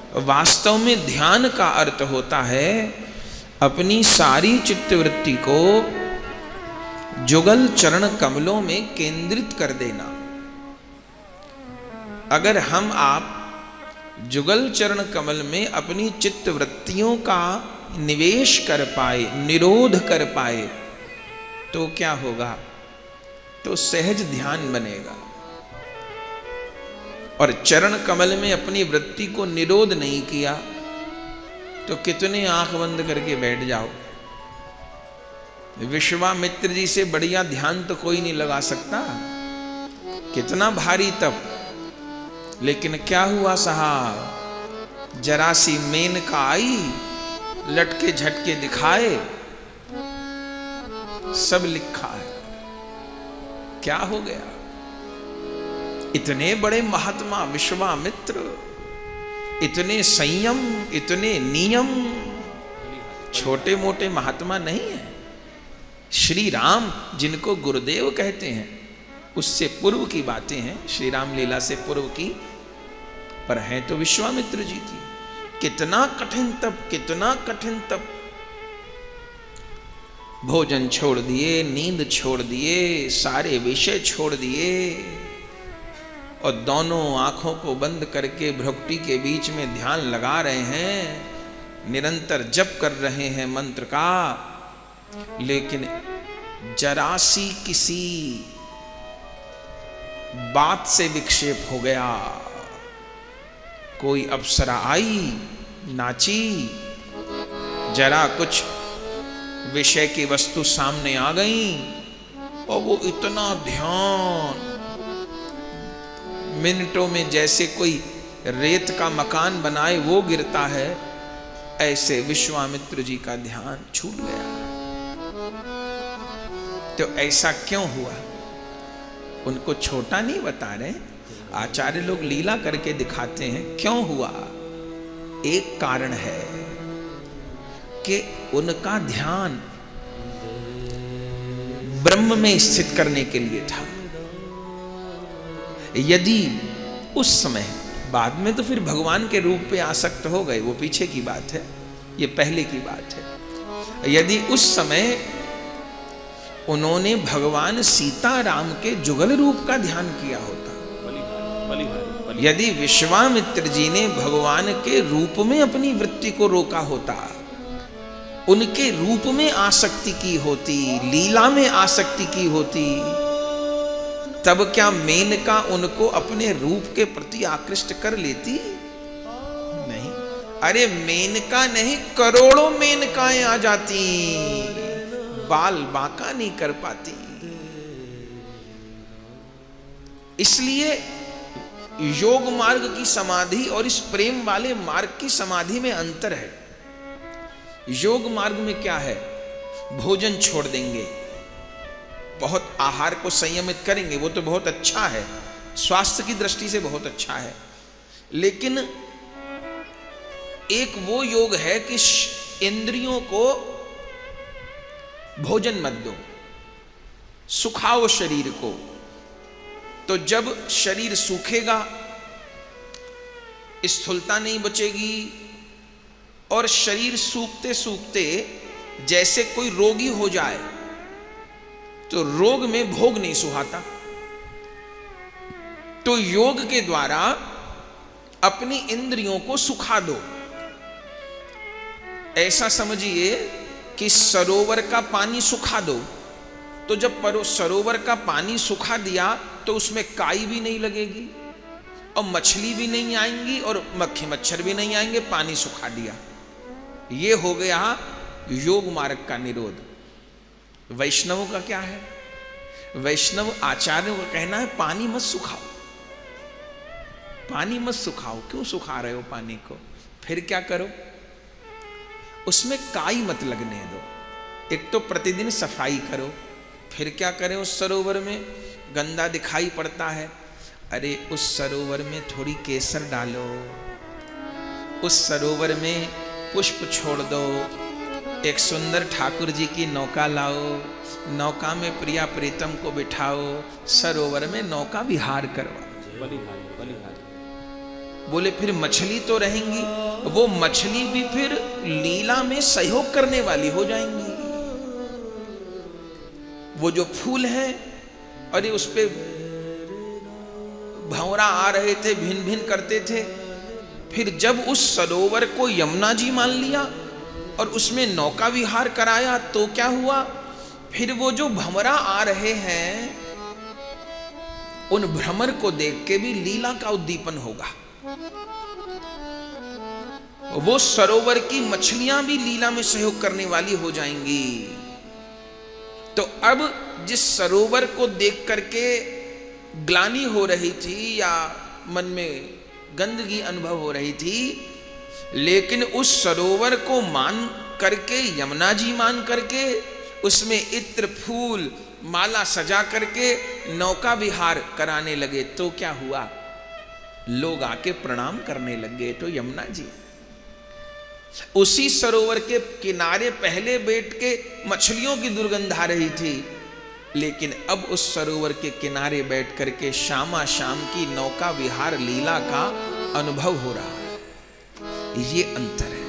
वास्तव में ध्यान का अर्थ होता है अपनी सारी चित्तवृत्ति को जुगल चरण कमलों में केंद्रित कर देना। अगर हम आप जुगल चरण कमल में अपनी चित्तवृत्तियों का निवेश कर पाए, निरोध कर पाए, तो क्या होगा? तो सहज ध्यान बनेगा। और चरण कमल में अपनी वृत्ति को निरोध नहीं किया तो कितने आंख बंद करके बैठ जाओ, विश्वामित्र जी से बढ़िया ध्यान तो कोई नहीं लगा सकता। कितना भारी तप, लेकिन क्या हुआ साहब? जरा सी मेनका आई, लटके झटके दिखाए, सब लिखा है। क्या हो गया? इतने बड़े महात्मा विश्वामित्र, इतने संयम, इतने नियम, छोटे मोटे महात्मा नहीं है। श्री राम जिनको गुरुदेव कहते हैं, उससे पूर्व की बातें हैं, श्री राम लीला से पूर्व की, पर हैं तो विश्वामित्र जी की। कितना कठिन तप, कितना कठिन तप। भोजन छोड़ दिए, नींद छोड़ दिए, सारे विषय छोड़ दिए, और दोनों आंखों को बंद करके भ्रुकुटी के बीच में ध्यान लगा रहे हैं, निरंतर जप कर रहे हैं मंत्र का। लेकिन जरा सी किसी बात से विक्षेप हो गया। कोई अप्सरा आई, नाची, जरा कुछ विषय की वस्तु सामने आ गई, और वो इतना ध्यान, मिनटों में जैसे कोई रेत का मकान बनाए वो गिरता है, ऐसे विश्वामित्र जी का ध्यान छूट गया। तो ऐसा क्यों हुआ? उनको छोटा नहीं बता रहे, आचार्य लोग लीला करके दिखाते हैं क्यों हुआ। एक कारण है कि उनका ध्यान ब्रह्म में स्थित करने के लिए था। यदि उस समय, बाद में तो फिर भगवान के रूप पे आसक्त हो गए, वो पीछे की बात है, ये पहले की बात है। यदि उस समय उन्होंने भगवान सीताराम के जुगल रूप का ध्यान किया होता, यदि विश्वामित्र जी ने भगवान के रूप में अपनी वृत्ति को रोका होता, उनके रूप में आसक्ति की होती, लीला में आसक्ति की होती, तब क्या मेनका उनको अपने रूप के प्रति आकृष्ट कर लेती? नहीं। अरे मेनका नहीं, करोड़ों मेनकाएं आ जाती, बाल बांका नहीं कर पाती। इसलिए योग मार्ग की समाधि और इस प्रेम वाले मार्ग की समाधि में अंतर है। योग मार्ग में क्या है? भोजन छोड़ देंगे, बहुत आहार को संयमित करेंगे, वो तो बहुत अच्छा है, स्वास्थ्य की दृष्टि से बहुत अच्छा है। लेकिन एक वो योग है कि इंद्रियों को भोजन मत दो, सुखाओ शरीर को। तो जब शरीर सूखेगा, स्थूलता नहीं बचेगी, और शरीर सूखते सूखते जैसे कोई रोगी हो जाए, तो रोग में भोग नहीं सुहाता। तो योग के द्वारा अपनी इंद्रियों को सुखा दो। ऐसा समझिए कि सरोवर का पानी सुखा दो, तो जब सरोवर का पानी सुखा दिया तो उसमें काई भी नहीं लगेगी, और मछली भी नहीं आएंगी, और मक्खी मच्छर भी नहीं आएंगे, पानी सुखा दिया। ये हो गया योग मार्ग का निरोध। वैष्णवों का क्या है? वैष्णव आचार्यों का कहना है पानी मत सुखाओ, पानी मत सुखाओ। क्यों सुखा रहे हो पानी को? फिर क्या करो? उसमें काई मत लगने दो। एक तो प्रतिदिन सफाई करो, फिर क्या करें? उस सरोवर में गंदा दिखाई पड़ता है, अरे उस सरोवर में थोड़ी केसर डालो, उस सरोवर में पुष्प छोड़ दो, एक सुंदर ठाकुर जी की नौका लाओ, नौका में प्रिया प्रीतम को बिठाओ, सरोवर में नौका विहार करवाओ। बोले फिर मछली तो रहेंगी, वो मछली भी फिर लीला में सहयोग करने वाली हो जाएंगी। वो जो फूल है, अरे उस पे भंवरा आ रहे थे, भिन भिन करते थे, फिर जब उस सरोवर को यमुना जी मान लिया और उसमें नौका विहार कराया तो क्या हुआ, फिर वो जो भंवरा आ रहे हैं उन भ्रमर को देख के भी लीला का उद्दीपन होगा। वो सरोवर की मछलियां भी लीला में सहयोग करने वाली हो जाएंगी। तो अब जिस सरोवर को देख करके ग्लानि हो रही थी या मन में गंदगी अनुभव हो रही थी, लेकिन उस सरोवर को मान करके, यमुना जी मान करके, उसमें इत्र फूल माला सजा करके नौका विहार कराने लगे तो क्या हुआ, लोग आके प्रणाम करने लगे। तो यमुना जी उसी सरोवर के किनारे पहले बैठ के मछलियों की दुर्गंध आ रही थी, लेकिन अब उस सरोवर के किनारे बैठ करके श्यामा शाम की नौका विहार लीला का अनुभव हो रहा है। ये अंतर है।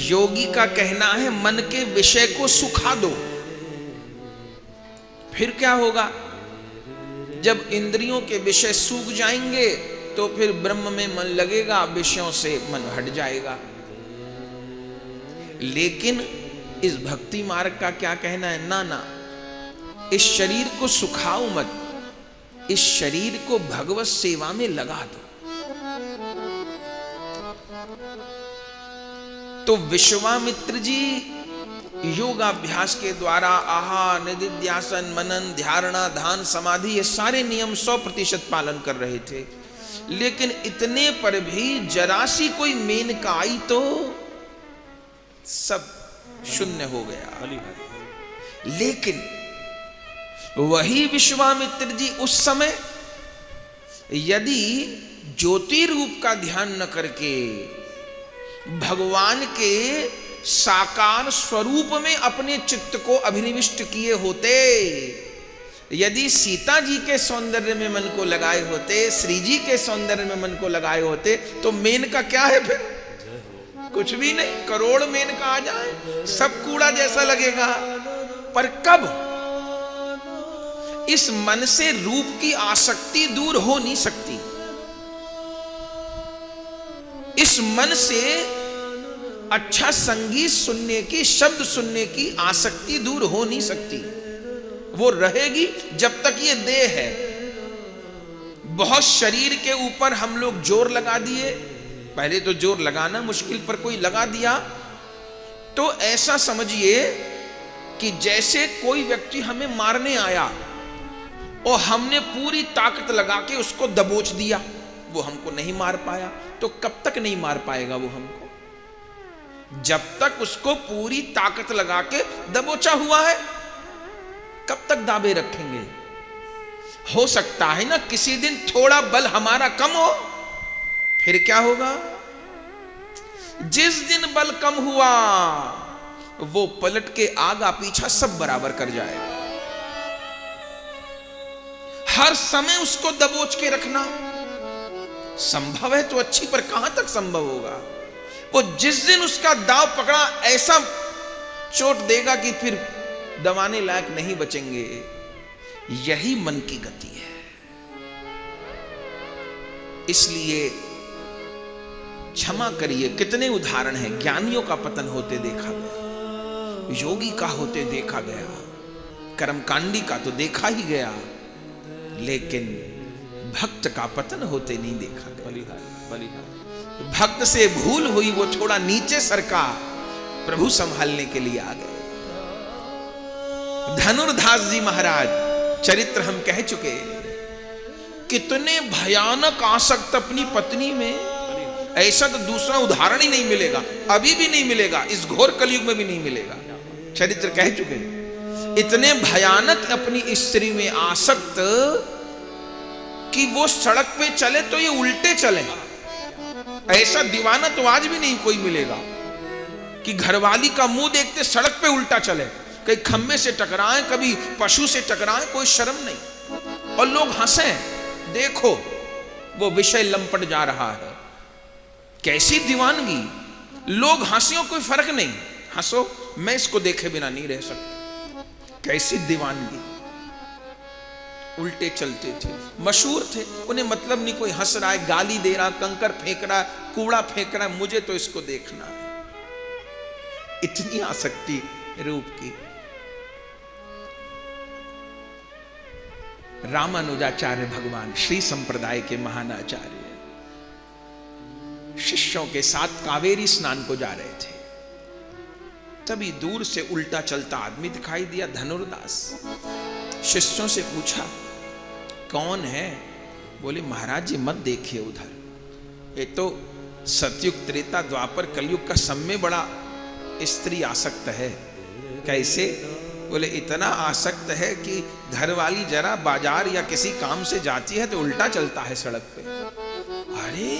योगी का कहना है मन के विषय को सुखा दो, फिर क्या होगा, जब इंद्रियों के विषय सूख जाएंगे तो फिर ब्रह्म में मन लगेगा, विषयों से मन हट जाएगा। लेकिन इस भक्ति मार्ग का क्या कहना है, ना ना, इस शरीर को सुखाओ मत, इस शरीर को भगवत सेवा में लगा दो। तो विश्वामित्र जी योगाभ्यास के द्वारा आहार, निदिध्यासन, मनन, धारणा, ध्यान, समाधि, ये सारे नियम 100% पालन कर रहे थे, लेकिन इतने पर भी जरा सी कोई मेनका आई तो सब शून्य हो गया। लेकिन वही विश्वामित्र जी उस समय यदि ज्योति रूप का ध्यान न करके भगवान के साकार स्वरूप में अपने चित्त को अभिनिविष्ट किए होते, यदि सीता जी के सौंदर्य में मन को लगाए होते, श्री जी के सौंदर्य में मन को लगाए होते, तो मेनका क्या है फिर, कुछ भी नहीं। करोड़ मेनका आ जाए सब कूड़ा जैसा लगेगा। पर कब इस मन से रूप की आसक्ति दूर हो नहीं सकती, इस मन से अच्छा संगीत सुनने की, शब्द सुनने की आसक्ति दूर हो नहीं सकती। वो रहेगी जब तक ये देह है। बहुत शरीर के ऊपर हम लोग जोर लगा दिए, पहले तो जोर लगाना मुश्किल, पर कोई लगा दिया तो ऐसा समझिए कि जैसे कोई व्यक्ति हमें मारने आया और हमने पूरी ताकत लगा के उसको दबोच दिया, वो हमको नहीं मार पाया। तो कब तक नहीं मार पाएगा वो हमको, जब तक उसको पूरी ताकत लगा के दबोचा हुआ है, कब तक दाबे रखेंगे। हो सकता है ना किसी दिन थोड़ा बल हमारा कम हो, फिर क्या होगा, जिस दिन बल कम हुआ वो पलट के आगा पीछा सब बराबर कर जाएगा। हर समय उसको दबोच के रखना संभव है तो अच्छी, पर कहां तक संभव होगा। वो जिस दिन उसका दांव पकड़ा ऐसा चोट देगा कि फिर दबाने लायक नहीं बचेंगे। यही मन की गति है। इसलिए क्षमा करिए, कितने उदाहरण हैं, ज्ञानियों का पतन होते देखा गया, योगी का होते देखा गया, कर्मकांडी का तो देखा ही गया, लेकिन भक्त का पतन होते नहीं देखा गया। भक्त से भूल हुई, वो थोड़ा नीचे सरका, प्रभु संभालने के लिए आ गए। धनुर्दास जी महाराज चरित्र हम कह चुके, कितने भयानक आसक्त अपनी पत्नी में, ऐसा तो दूसरा उदाहरण ही नहीं मिलेगा, अभी भी नहीं मिलेगा, इस घोर कलयुग में भी नहीं मिलेगा। चरित्र कह चुके, इतने भयानक अपनी स्त्री में आसक्त कि वो सड़क पे चले तो ये उल्टे चले। ऐसा दीवाना तो आज भी नहीं कोई मिलेगा कि घरवाली का मुंह देखते सड़क पे उल्टा चले, कहीं खम्भे से टकराए, कभी पशु से टकराए, कोई शर्म नहीं, और लोग हंसे। देखो वो विषय लंपट जा रहा है। कैसी दीवानगी, लोग हंसियों कोई फर्क नहीं, हंसो, मैं इसको देखे बिना नहीं रह सकता। कैसी दीवानगी, उल्टे चलते थे, मशहूर थे, उन्हें मतलब नहीं कोई हंस रहा है, गाली दे रहा, कंकर फेंक रहा, कूड़ा फेंक रहा, मुझे तो इसको देखना है। इतनी आसक्ति रूप की। रामानुजाचार्य भगवान श्री संप्रदाय के महान आचार्य शिष्यों के साथ कावेरी स्नान को जा रहे थे। तभी दूर से उल्टा चलता आदमी दिखाई दिया, धनुर्दास। शिष्यों से पूछा कौन है? बोले महाराज जी मत देखिए उधर, ये तो सतयुग त्रेता द्वापर कलयुग का सब में बड़ा स्त्री आसक्त है। कैसे? बोले इतना आसक्त है कि घरवाली जरा बाजार या किसी काम से जाती है तो उल्टा चलता है सड़क पे। अरे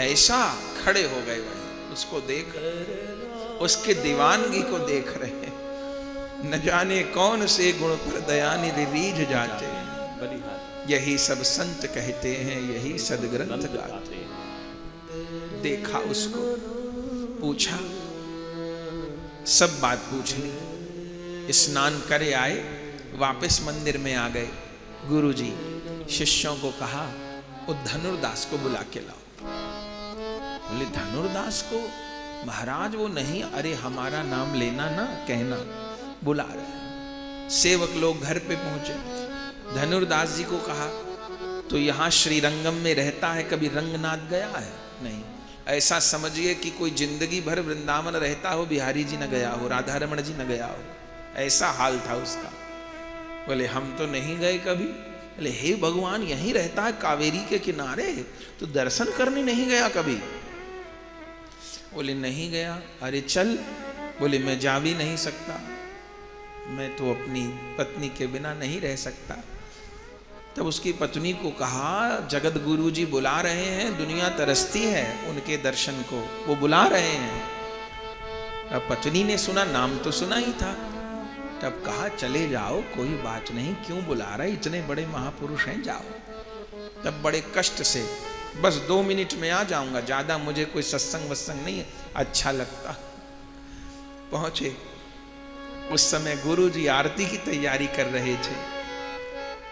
ऐसा, खड़े हो गए भाई, उसको देख, उसके दीवानगी को देख रहे हैं। न जाने कौन से गुण पर दयानिधि रीझ जाते हैं, यही सब संत कहते हैं, यही सदग्रंथ गाते हैं। देखा उसको, पूछा, सब बात पूछ ली, स्नान करे आए, वापस मंदिर में आ गए। गुरुजी शिष्यों को कहा वो धनुर्दास को बुला के लाओ। बोले धनुर्दास को? महाराज वो नहीं, अरे हमारा नाम लेना ना, कहना, बुला रहे। सेवक लोग घर पे पहुंचे, धनुर्दास जी को कहा तो यहां श्रीरंगम में रहता है, कभी रंगनाथ गया है? नहीं। ऐसा समझिए कि कोई जिंदगी भर वृंदावन रहता हो, बिहारी जी न गया हो, राधा रमण जी न गया हो, ऐसा हाल था उसका। बोले हम तो नहीं गए कभी। बोले हे भगवान यहीं रहता है कावेरी के किनारे, तो दर्शन करने नहीं गया कभी? बोले नहीं गया। अरे चल। बोले मैं जा भी नहीं सकता, मैं तो अपनी पत्नी के बिना नहीं रह सकता। तब उसकी पत्नी को कहा जगत गुरु जी बुला रहे हैं, दुनिया तरसती है उनके दर्शन को, वो बुला रहे हैं। अब पत्नी ने सुना, नाम तो सुना ही था, तब कहा चले जाओ, कोई बात नहीं, क्यों बुला रहे, इतने बड़े महापुरुष हैं, जाओ। तब बड़े कष्ट से, बस 2 मिनट में आ जाऊंगा, ज्यादा मुझे कोई सत्संग वत्संग नहीं अच्छा लगता। पहुंचे। उस समय गुरु जी आरती की तैयारी कर रहे थे।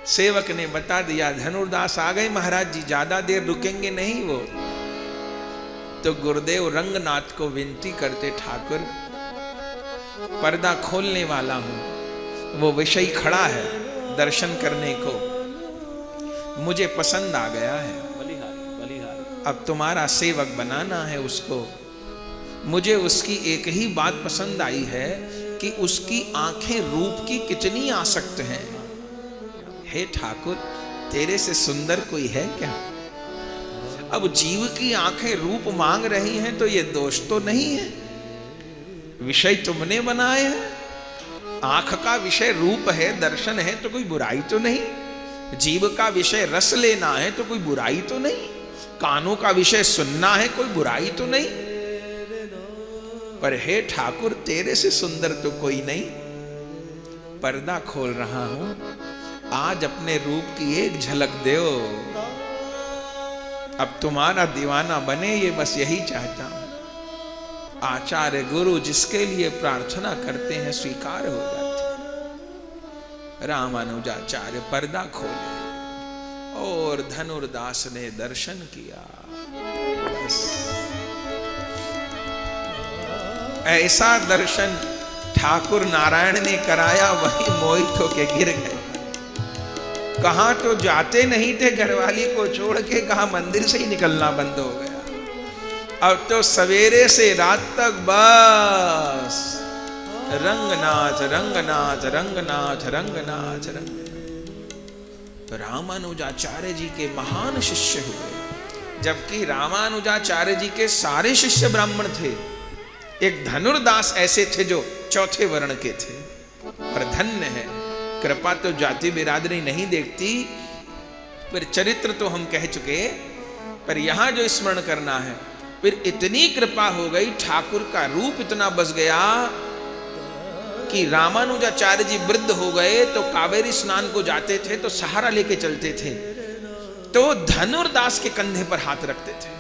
सेवक ने बता दिया धनुर्दास आ गए महाराज जी, ज्यादा देर रुकेंगे नहीं वो। तो गुरुदेव रंगनाथ को विनती करते, ठाकुर पर्दा खोलने वाला हूं, वो विषय खड़ा है दर्शन करने को, मुझे पसंद आ गया है, अब तुम्हारा सेवक बनाना है उसको। मुझे उसकी एक ही बात पसंद आई है कि उसकी आंखें रूप की कितनी आसक्त हैं। हे ठाकुर तेरे से सुंदर कोई है क्या? अब जीव की आंखें रूप मांग रही हैं तो ये दोष तो नहीं है, विषय तुमने बनाए हैं। आंख का विषय रूप है, दर्शन है, तो कोई बुराई तो नहीं। जीव का विषय रस लेना है तो कोई बुराई तो नहीं। कानों का विषय सुनना है, कोई बुराई तो नहीं। पर हे ठाकुर तेरे से सुंदर तो कोई नहीं। पर्दा खोल रहा हूं, आज अपने रूप की एक झलक दो, अब तुम्हारा दीवाना बने, ये बस यही चाहता हूं। आचार्य गुरु जिसके लिए प्रार्थना करते हैं स्वीकार हो जाते। रामानुजाचार्य पर्दा खोले और धनुर्दास ने दर्शन किया। बस ऐसा दर्शन ठाकुर नारायण ने कराया, वही मोहित होके गिर गए। कहां तो जाते नहीं थे घरवाली को छोड़ के, कहां मंदिर से ही निकलना बंद हो गया। अब तो सवेरे से रात तक बस रंगनाथ रंगनाथ रंगनाथ रंगनाथ रंगनाथ। तो रामानुजाचार्य जी के महान शिष्य हुए, जबकि रामानुजाचार्य जी के सारे शिष्य ब्राह्मण थे। एक धनुर्दास ऐसे थे जो चौथे वर्ण के थे। पर धन्य है, कृपा तो जाति बिरादरी नहीं देखती, पर चरित्र तो हम कह चुके। पर यहां जो स्मरण करना है, फिर इतनी कृपा हो गई, ठाकुर का रूप इतना बस गया कि रामानुजाचार्य जी वृद्ध हो गए तो कावेरी स्नान को जाते थे तो सहारा लेके चलते थे। तो धनुर्दास के कंधे पर हाथ रखते थे।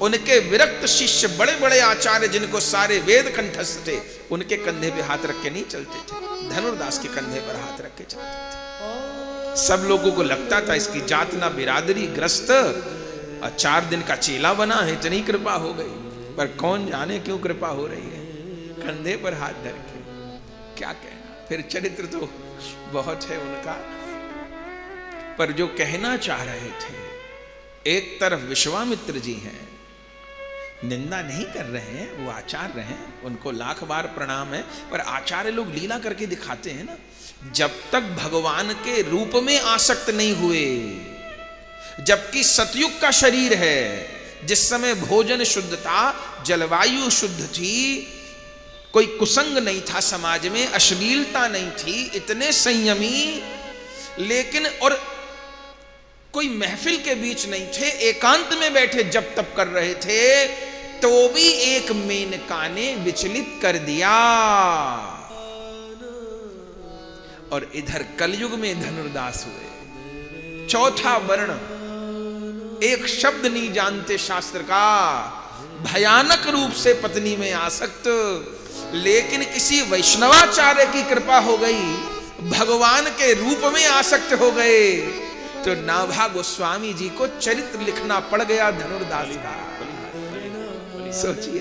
उनके विरक्त शिष्य बड़े बड़े आचार्य जिनको सारे वेद कंठस्थ थे, उनके कंधे पे हाथ रख के नहीं चलते थे, धनुर्दास के कंधे पर हाथ रख के चलते थे। सब लोगों को लगता था इसकी जात ना बिरादरी ग्रस्त, 4 दिन का चेला बना है, इतनी कृपा हो गई। पर कौन जाने क्यों कृपा हो रही है, कंधे पर हाथ धर के। क्या कहना, फिर चरित्र तो बहुत है उनका। पर जो कहना चाह रहे थे, एक तरफ विश्वामित्र जी हैं, निंदा नहीं कर रहे हैं, वो आचार्य हैं, उनको लाख बार प्रणाम है। पर आचार्य लोग लीला करके दिखाते हैं ना, जब तक भगवान के रूप में आसक्त नहीं हुए, जबकि सतयुग का शरीर है, जिस समय भोजन शुद्ध था, जलवायु शुद्ध थी, कोई कुसंग नहीं था समाज में, अश्लीलता नहीं थी, इतने संयमी, लेकिन और कोई महफिल के बीच नहीं थे, एकांत में बैठे जब तप कर रहे थे, तो भी एक मेनका ने विचलित कर दिया। और इधर कलयुग में धनुर्दास हुए, चौथा वर्ण, एक शब्द नहीं जानते शास्त्र का, भयानक रूप से पत्नी में आसक्त, लेकिन किसी वैष्णवाचार्य की कृपा हो गई, भगवान के रूप में आसक्त हो गए, तो नाभा गोस्वामी जी को चरित्र लिखना पड़ गया धनुर्दास का। सोचिए।